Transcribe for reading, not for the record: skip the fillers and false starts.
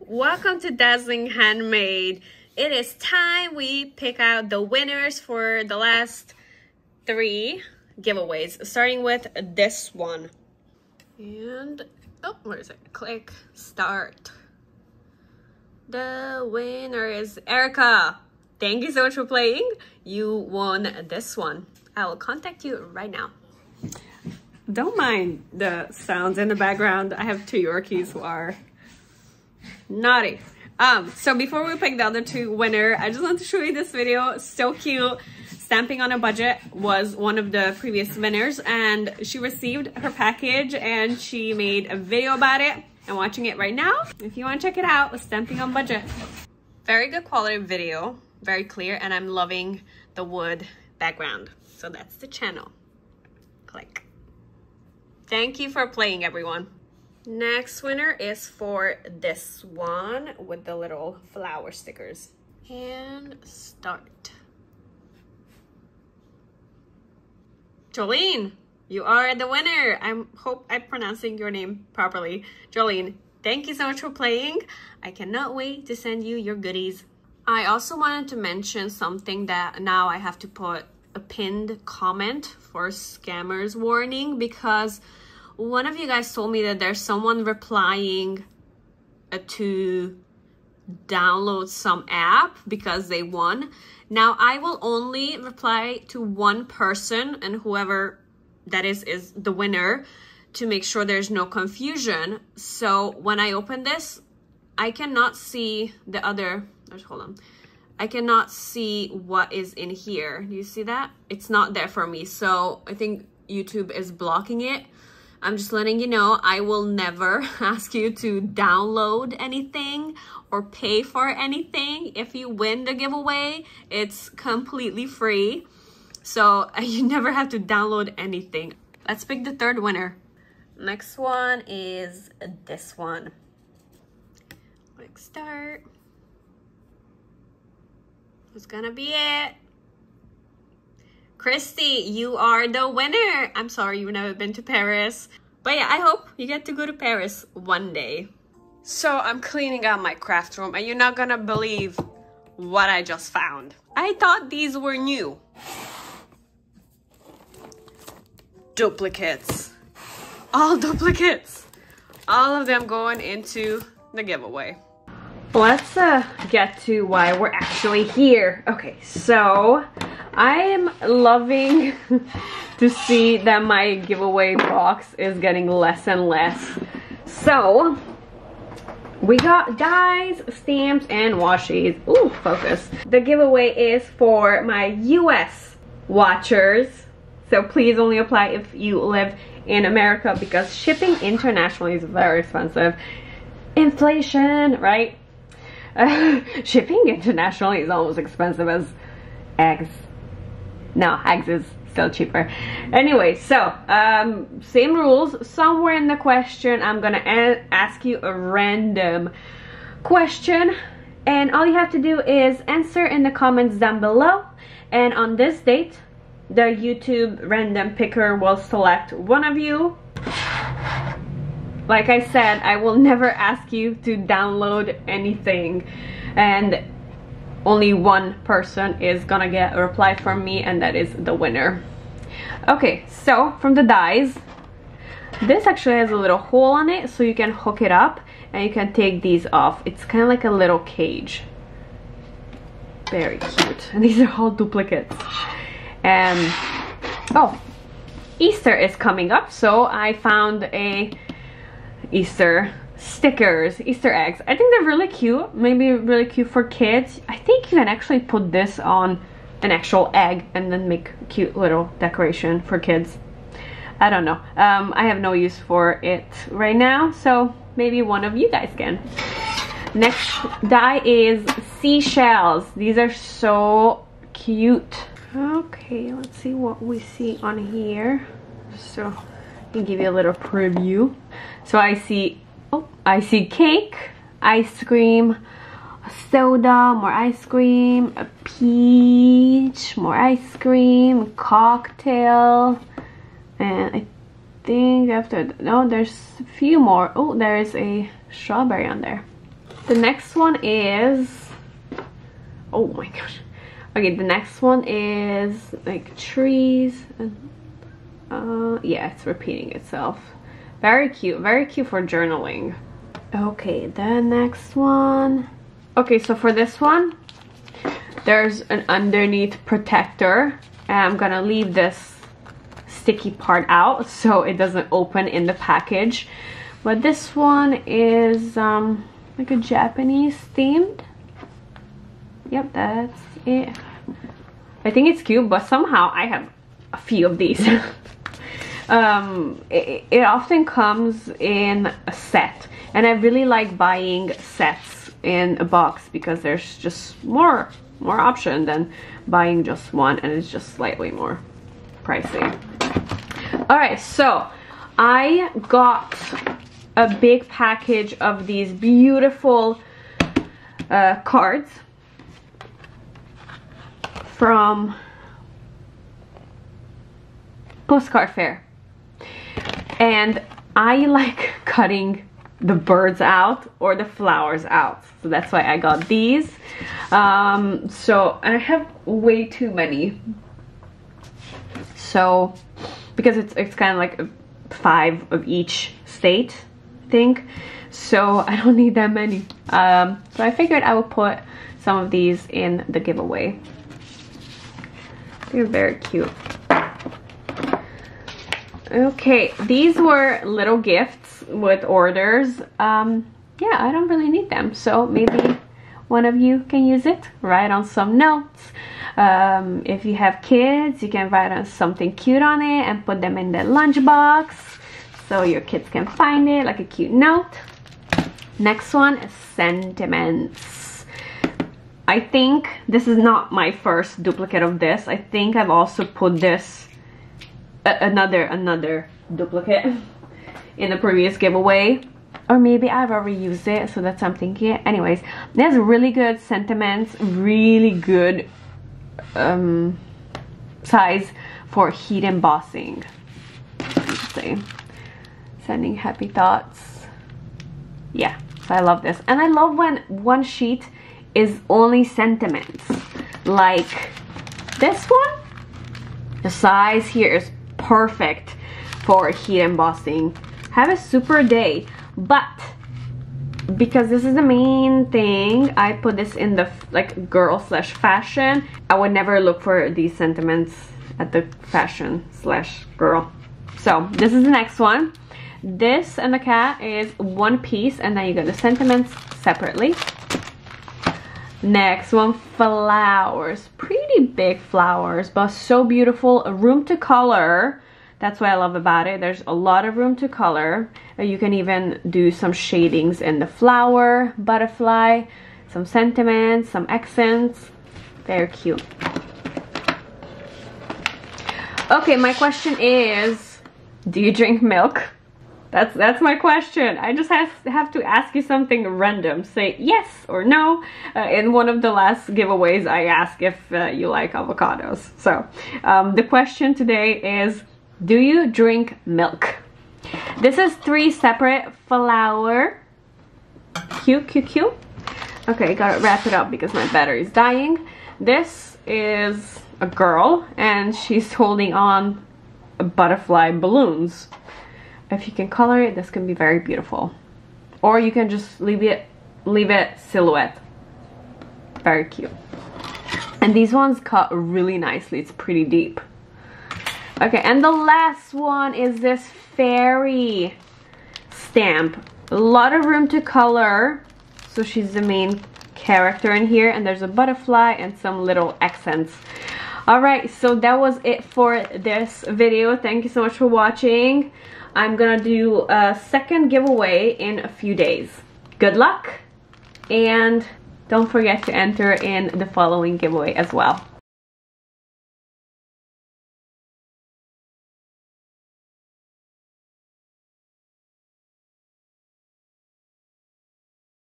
Welcome to Dazzling Handmade. It is time we pick out the winners for the last 3 giveaways, starting with this one. And, oh, where is it? Click start. The winner is Erica. Thank you so much for playing. You won this one. I will contact you right now. Don't mind the sounds in the background. I have 2 Yorkies who are naughty. So before we pick the other 2 winner, I just want to show you this video. So cute. Stamping on a Budget was one of the previous winners, and she received her package and she made a video about it. I'm watching it right now. If you want to check it out, Stamping on Budget. Very good quality video, very clear, and I'm loving the wood background. So that's the channel. Click. Thank you for playing, everyone. Next winner is for this one with the little flower stickers. And start. Jolene, you are the winner. I hope I'm pronouncing your name properly. Jolene, thank you so much for playing. I cannot wait to send you your goodies. I also wanted to mention something that now I have to put a pinned comment for scammers warning, because one of you guys told me that there's someone replying to download some app because they won. Now I will only reply to one person, and whoever that is the winner, to make sure there's no confusion. So when I open this, I cannot see the other, hold on. I cannot see what is in here. Do you see that? It's not there for me. So I think YouTube is blocking it. I'm just letting you know, I will never ask you to download anything or pay for anything. If you win the giveaway, it's completely free. So you never have to download anything. Let's pick the 3rd winner. Next one is this one. Click start. Who's gonna be it? Christy, you are the winner. I'm sorry you've never been to Paris. But yeah, I hope you get to go to Paris one day. So I'm cleaning out my craft room, and you're not gonna believe what I just found. I thought these were new. Duplicates. All duplicates. All of them going into the giveaway. Let's get to why we're actually here. Okay, so I am loving to see that my giveaway box is getting less and less. So we got dies, stamps, and washies. Ooh, focus. The giveaway is for my US watchers. So please only apply if you live in America, because shipping internationally is very expensive. Inflation, right? Shipping internationally is almost expensive as eggs. No, eggs is still cheaper. Anyway, so same rules. Somewhere in the question, I'm gonna ask you a random question, and all you have to do is answer in the comments down below. And on this date, the YouTube random picker will select one of you. Like I said, I will never ask you to download anything, and only one person is gonna get a reply from me, and that is the winner. Okay, so from the dies, this actually has a little hole on it, so you can hook it up and you can take these off. It's kind of like a little cage. Very cute. And these are all duplicates. And oh, Easter is coming up, so I found a Easter stickers, Easter eggs. I think they're really cute, maybe really cute for kids. I think you can actually put this on an actual egg and then make a cute little decoration for kids. I don't know. I have no use for it right now, so maybe one of you guys can. Next die is seashells. These are so cute. Okay, let's see what we see on here. So I can give you a little preview. So I see cake, ice cream, soda, more ice cream, a peach, more ice cream, cocktail, and I think after, no, there's a few more. Oh, there's a strawberry on there. The next one is, oh my gosh. Okay, the next one is like trees and yeah, it's repeating itself. Very cute for journaling. Okay, the next one. Okay, so for this one, there's an underneath protector, and I'm gonna leave this sticky part out so it doesn't open in the package. But this one is like a Japanese themed. Yep, that's it. I think it's cute, but somehow I have a few of these. It often comes in a set, and I really like buying sets in a box because there's just more option than buying just one, and it's just slightly more pricey. All right, so I got a big package of these beautiful cards from Postcard Fair, and I like cutting the birds out or the flowers out, so that's why I got these. So I have way too many, so because it's kind of like 5 of each state, I think, so I don't need that many. So I figured I would put some of these in the giveaway. They're very cute. Okay, these were little gifts with orders. Yeah, I don't really need them, so maybe one of you can use it. Write on some notes. If you have kids, you can write on something cute on it and put them in the lunchbox so your kids can find it, like a cute note. Next one is sentiments. I think this is not my first duplicate of this. I think I've also put this another duplicate in the previous giveaway, or maybe I've already used it, so that's what I'm thinking. Anyways, there's really good sentiments, really good size for heat embossing. Let's see, sending happy thoughts. Yeah, so I love this, and I love when one sheet is only sentiments, like this one. The size here is perfect for heat embossing. Have a super day, but because this is the main thing, I put this in the like girl/fashion. I would never look for these sentiments at the fashion/girl. So this is the next one. This and the cat is one piece, and then you get the sentiments separately. Next one, flowers. Pretty big flowers, but so beautiful. A room to color. That's what I love about it. There's a lot of room to color. You can even do some shadings in the flower, butterfly, some sentiments, some accents. Very cute. Okay, my question is, do you drink milk? That's my question. I just have to ask you something random. Say yes or no. In one of the last giveaways, I asked if you like avocados. So the question today is, do you drink milk? This is 3 separate flower. Cute. Okay, gotta wrap it up because my battery's dying. This is a girl, and she's holding on a butterfly balloons. If you can color it, this can be very beautiful. Or you can just leave it silhouette. Very cute. And these ones cut really nicely. It's pretty deep. Okay, and the last one is this fairy stamp. A lot of room to color. So she's the main character in here, and there's a butterfly and some little accents. Alright, so that was it for this video. Thank you so much for watching. I'm gonna do a second giveaway in a few days. Good luck, and don't forget to enter in the following giveaway as well.